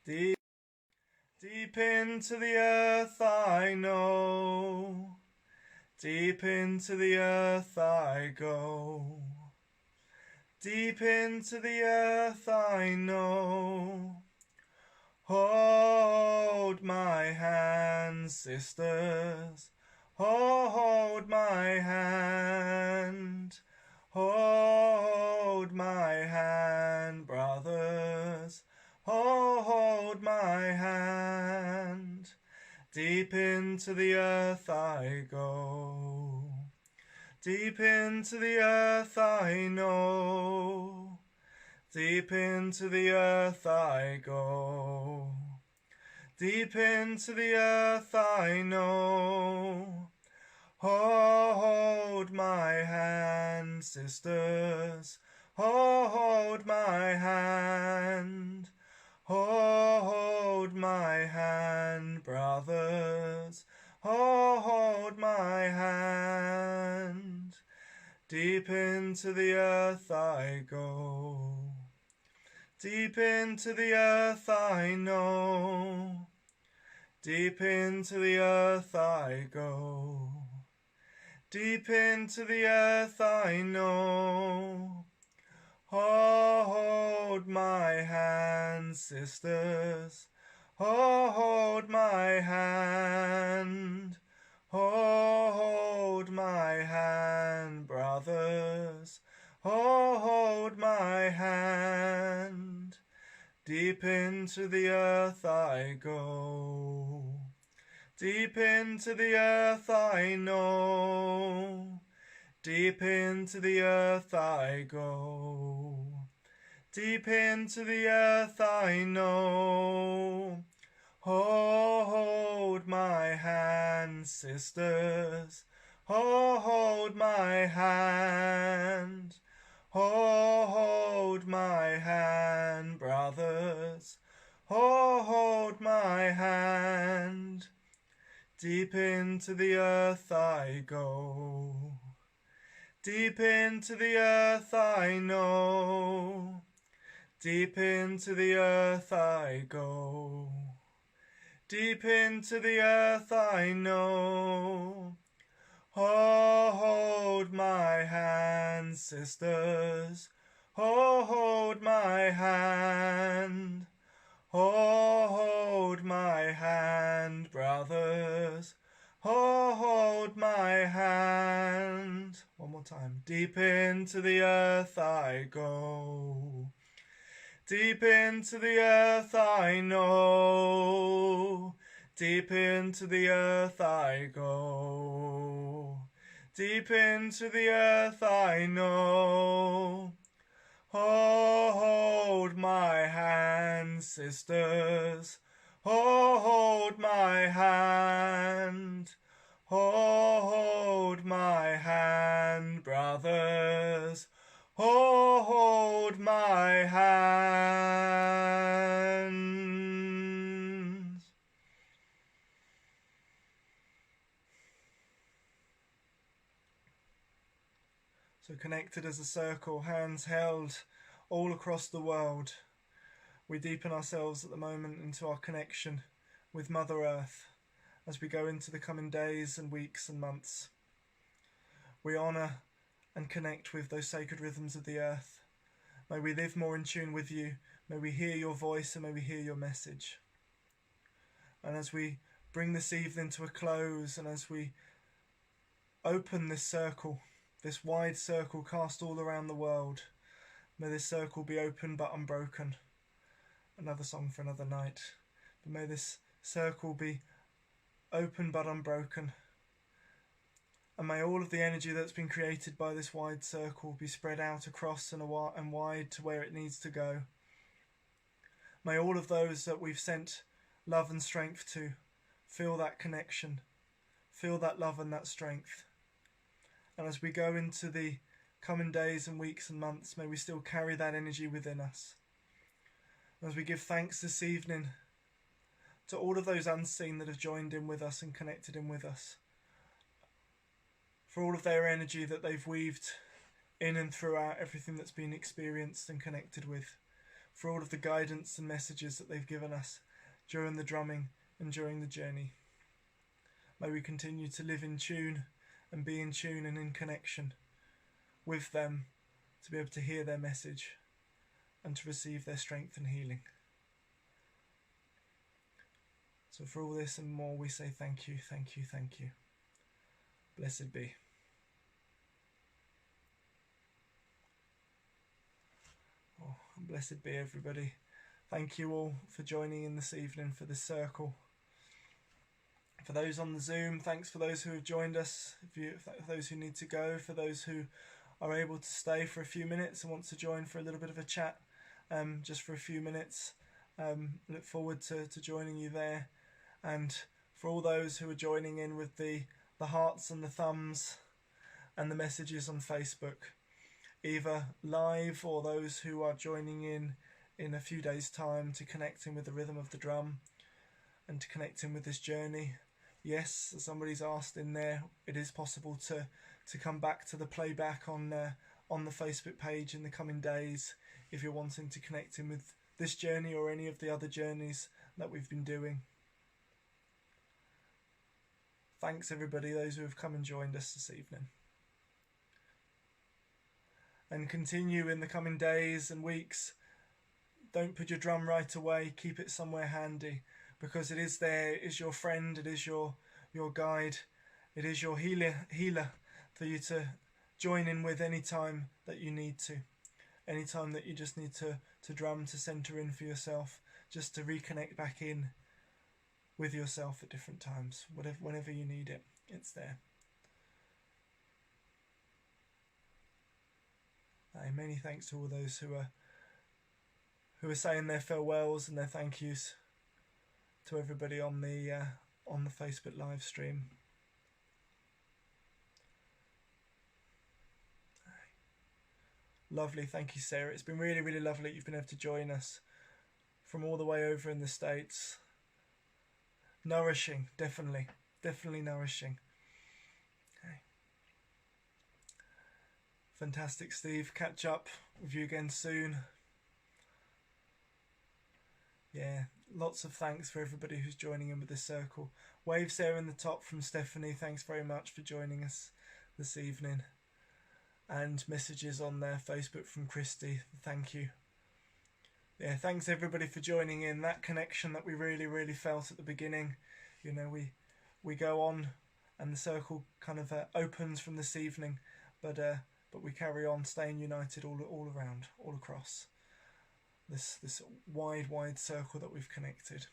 Deep into the earth I know, deep into the earth I go. Deep into the earth I know. Hold my hand, sisters. Hold my hand. Hold my hand, brothers. Hold my hand. Deep into the earth I go. Deep into the earth I know. Deep into the earth I go. Deep into the earth I know. Hold my hand, sisters. Hold my hand. Hold my hand, brothers. Hold my hand. Deep into the earth I go. Deep into the earth I know. Deep into the earth I go. Deep into the earth I know. Hold my hand, sisters. Hold my hand. Hold my hand, brothers. Hold my hand. Deep into the earth I go. Deep into the earth I know. Deep into the earth I go. Deep into the earth I know. Hold my hand, sisters. Hold my hand. Hold my hand, brothers. Hold my hand. Deep into the earth I go. Deep into the earth I know. Deep into the earth I go. Deep into the earth I know. Hold my hand, sisters. Hold my hand. Hold my hand, brothers. Hold my hand. One more time. Deep into the earth I go. Deep into the earth I know. Deep into the earth I go. Deep into the earth I know. Hold my hand, sisters. Hold my hand. Hold my hand, brothers. Hold my hand. So connected as a circle, hands held all across the world. We deepen ourselves at the moment into our connection with Mother Earth as we go into the coming days and weeks and months. We honour and connect with those sacred rhythms of the earth. May we live more in tune with you. May we hear your voice and may we hear your message. And as we bring this evening to a close and as we open this circle, this wide circle cast all around the world, may this circle be open but unbroken. Another song for another night. But may this circle be open but unbroken. And may all of the energy that's been created by this wide circle be spread out across and wide to where it needs to go. May all of those that we've sent love and strength too. Feel that connection. Feel that love and that strength. And as we go into the coming days and weeks and months, may we still carry that energy within us. As we give thanks this evening to all of those unseen that have joined in with us and connected in with us, for all of their energy that they've weaved in and throughout everything that's been experienced and connected with, for all of the guidance and messages that they've given us during the drumming and during the journey. May we continue to live in tune and be in tune and in connection with them, to be able to hear their message and to receive their strength and healing. So for all this and more, we say thank you, thank you, thank you. Blessed be. Oh, blessed be everybody. Thank you all for joining in this evening for this circle. For those on the Zoom, thanks for those who have joined us. For those who need to go, for those who are able to stay for a few minutes and want to join for a little bit of a chat, just for a few minutes. Look forward to joining you there. And for all those who are joining in with the hearts and the thumbs and the messages on Facebook, either live or those who are joining in a few days' time to connecting with the rhythm of the drum and to connecting with this journey. Yes, as somebody's asked in there, it is possible to come back to the playback on the Facebook page in the coming days if you're wanting to connect in with this journey or any of the other journeys that we've been doing. Thanks everybody, those who have come and joined us this evening. And continue in the coming days and weeks. Don't put your drum right away, keep it somewhere handy, because it is there, it is your friend, it is your guide, it is your healer for you to join in with any time that you need to. Any time that you just need to drum, to centre in for yourself, just to reconnect back in with yourself at different times, whenever you need it, it's there. Many thanks to all those who are saying their farewells and their thank yous to everybody on the Facebook live stream. Lovely, thank you, Sarah. It's been really, really lovely you've been able to join us from all the way over in the States. Nourishing, definitely nourishing. Okay. Fantastic, Steve. Catch up with you again soon. Yeah, lots of thanks for everybody who's joining in with this circle. Waves there in the top from Stephanie. Thanks very much for joining us this evening. And messages on their Facebook from Christy. Thank you. Yeah, thanks everybody for joining in. That connection that we really, really felt at the beginning. You know, we go on and the circle kind of opens from this evening, but we carry on staying united all around, all across this wide circle that we've connected.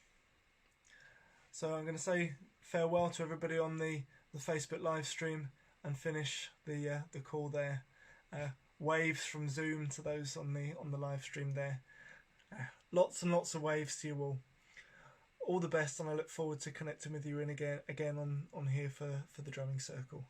So I'm going to say farewell to everybody on the Facebook live stream and finish the call there. Waves from Zoom to those on the live stream there. Lots and lots of waves to you all. All the best, and I look forward to connecting with you again on here for the drumming circle.